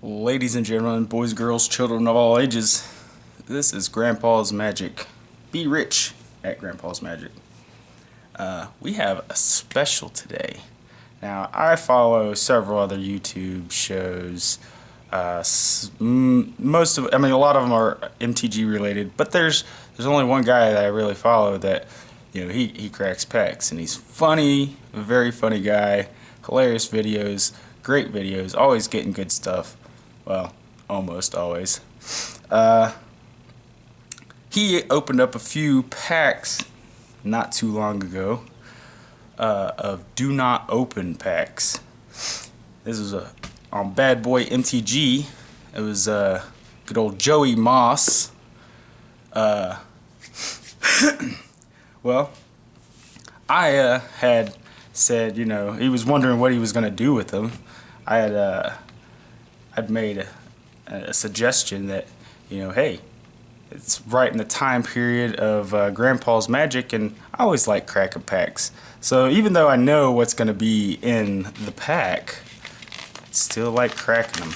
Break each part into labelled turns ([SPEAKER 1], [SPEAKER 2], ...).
[SPEAKER 1] Ladies and gentlemen, boys, girls, children of all ages, this is Grandpa's Magic. Be rich at Grandpa's Magic. We have a special today. Now, I follow several other YouTube shows. A lot of them are MTG related, but there's only one guy that I really follow that, he cracks packs, and he's funny, a very funny guy, hilarious videos, great videos, always getting good stuff. Well, almost always. He opened up a few packs not too long ago of do not open packs. This was on Bad Boy MTG. It was good old Joey Moss. Well, I had said, he was wondering what he was going to do with them. I'd made a suggestion that, hey, it's right in the time period of Grandpa's Magic, and I always like cracking packs. So even though I know what's going to be in the pack, I still like cracking them.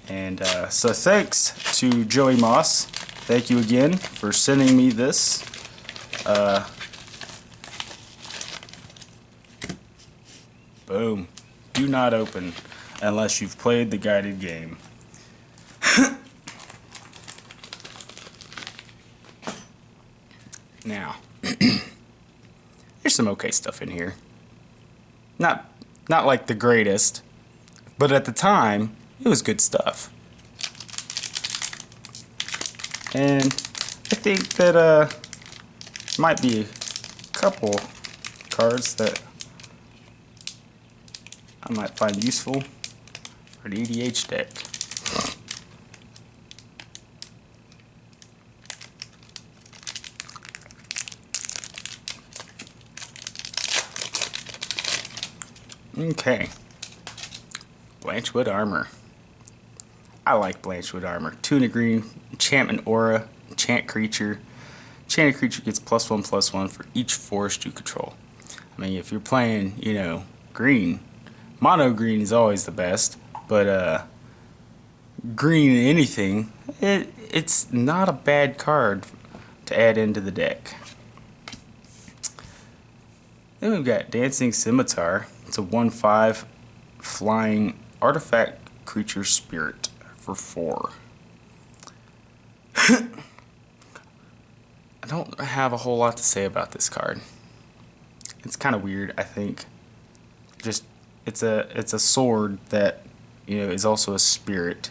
[SPEAKER 1] And so thanks to Joey Moss. Thank you again for sending me this. Boom. Do not open unless you've played the guided game. Now, there's some okay stuff in here. Not like the greatest, but at the time, it was good stuff. And I think that might be a couple cards that I might find useful for an EDH deck. Okay. Blanchwood Armor. I like Blanchwood Armor. 2 and a green, enchantment aura, enchant creature. Enchanted creature gets +1/+1 for each forest you control. I mean, if you're playing, green, mono green is always the best, but green anything, it's not a bad card to add into the deck. Then we've got Dancing Scimitar. It's a 1/5 flying artifact creature spirit for 4. I don't have a whole lot to say about this card. It's kind of weird, I think. Just it's a sword that is also a spirit.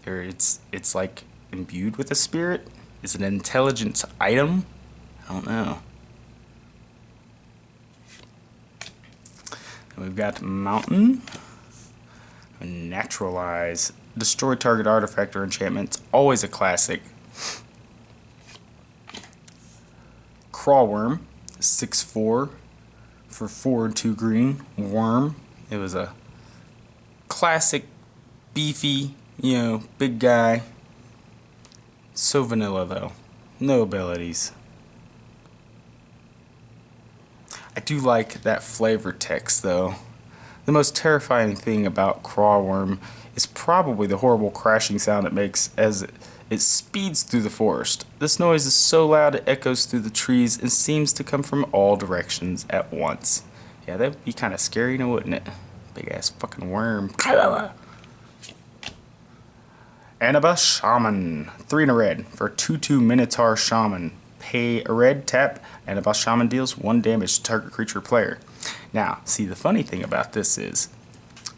[SPEAKER 1] Or it's like imbued with a spirit. Is it an intelligence item? I don't know. And we've got Mountain. Naturalize. Destroy target artifact or enchantment. It's always a classic. Crawworm. 6/4 for 4 and 2 green. Worm. It was a classic, beefy, big guy. So vanilla though. No abilities. I do like that flavor text though. The most terrifying thing about Crawworm is probably the horrible crashing sound it makes as it speeds through the forest. This noise is so loud it echoes through the trees and seems to come from all directions at once. Yeah, that'd be kind of scary now, wouldn't it? Big ass fucking worm. Annabeth Shaman. 3 and a red for a 2/2 Minotaur Shaman. Pay a red, tap. Annabeth Shaman deals 1 damage to target creature player. Now, see, the funny thing about this is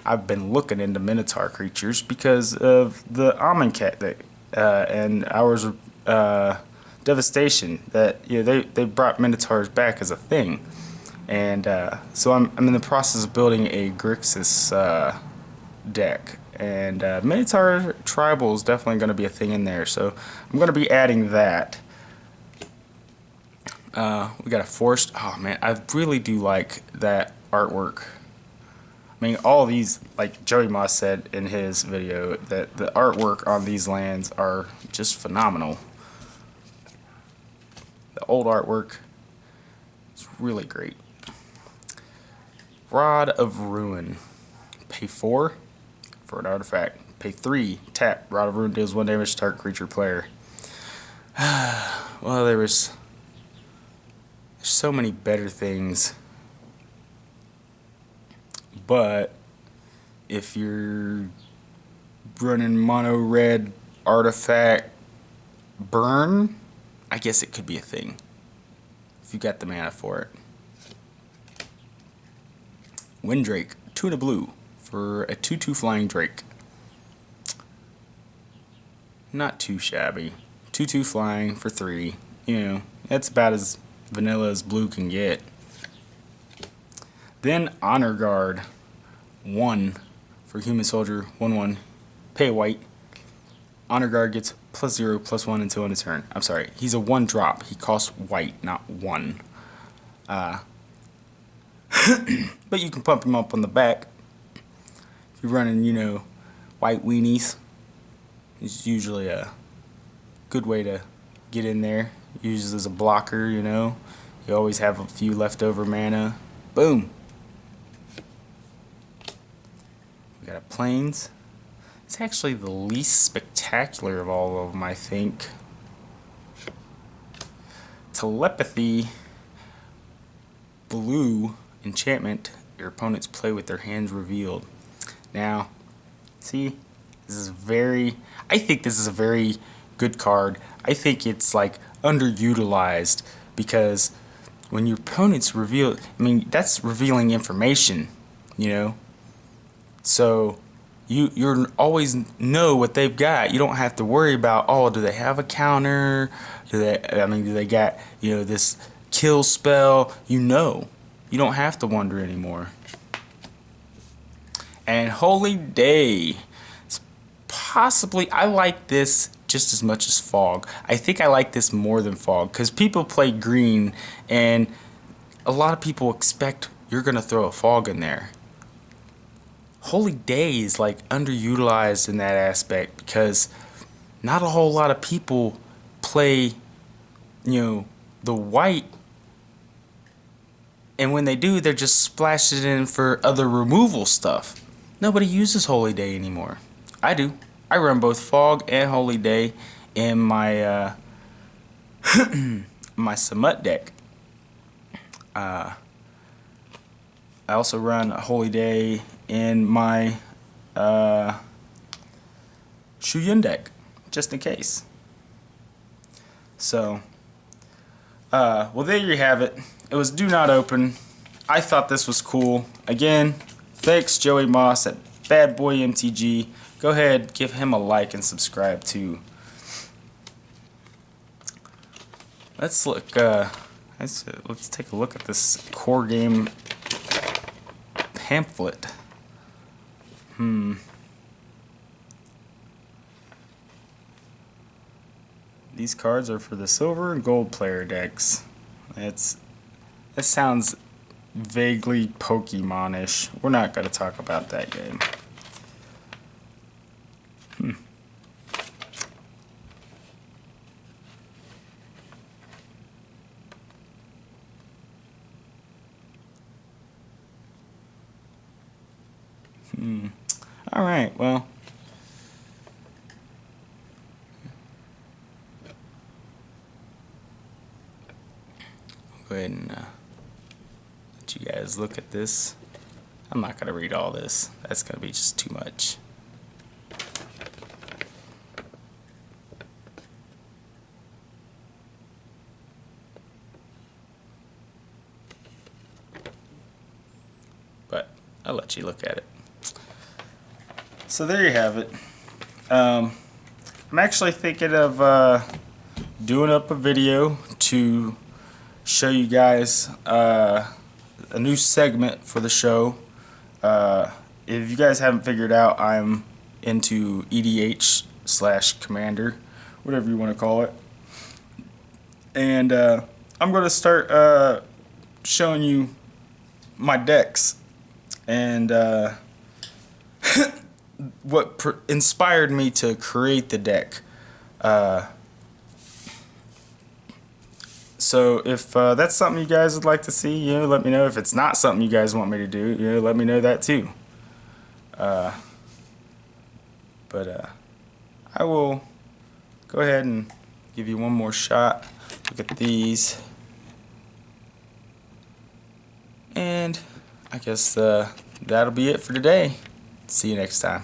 [SPEAKER 1] I've been looking into Minotaur creatures because of the Amonkhet deck and Hours of Devastation. That they brought Minotaurs back as a thing, and so I'm in the process of building a Grixis deck, and Minotaur Tribal is definitely going to be a thing in there. So I'm going to be adding that. We got a forest. Oh man, I really do like that artwork. I mean, all these, like Joey Moss said in his video, that the artwork on these lands are just phenomenal. The old artwork is really great. Rod of Ruin. pay 4 for an artifact. Pay 3, tap, Rod of Ruin deals 1 damage to target creature player. Well, there's so many better things. But if you're running mono red artifact burn, I guess it could be a thing if you got the mana for it. Windrake, 2 and a blue for a 2/2 flying drake. Not too shabby. 2/2 flying for 3. You know, that's about as vanilla as blue can get. Then Honor Guard, 1 for human soldier, 1/1. Pay a white. Honor Guard gets +0/+1 until end of turn. I'm sorry, he's a 1-drop. He costs white, not 1. But you can pump him up on the back. If you're running, you know, white weenies, it's usually a good way to get in there. Used as a blocker, you know. You always have a few leftover mana. Boom. We got a Plains. It's actually the least spectacular of all of them, I think. Telepathy, blue, enchantment. Your opponents play with their hands revealed. Now, see, this is I think this is a very good card. I think it's like underutilized because when your opponents reveal, I mean, that's revealing information, you know. So you always know what they've got. You don't have to worry about, oh, do they have a counter? Do they got, you know, this kill spell? You know. You don't have to wonder anymore. And Holy Day. Possibly, I like this just as much as Fog. I think I like this more than Fog because people play green and a lot of people expect you're going to throw a Fog in there. Holy Day is like underutilized in that aspect because not a whole lot of people play, you know, the white, and when they do, they're just splashing it in for other removal stuff. Nobody uses Holy Day anymore. I do. I run both Fog and Holy Day in my my Samut deck. I also run Holy Day in my Shuyun deck, just in case. So, well, there you have it. It was Do Not Open. I thought this was cool. Again, thanks Joey Moss at Bad Boy MTG. Go ahead, give him a like and subscribe too. Let's look. Let's take a look at this core game pamphlet. These cards are for the silver and gold player decks. It sounds vaguely Pokemon-ish. We're not going to talk about that game. Alright, well. I'll go ahead and let you guys look at this. I'm not going to read all this. That's going to be just too much. But I'll let you look at it. So there you have it. I'm actually thinking of doing up a video to show you guys a new segment for the show. If you guys haven't figured out, I'm into EDH/Commander, whatever you want to call it. And I'm going to start showing you my decks and what inspired me to create the deck. So if that's something you guys would like to see, let me know. If it's not something you guys want me to do, let me know that too. But I will go ahead and give you one more shot. Look at these. And I guess that'll be it for today. See you next time.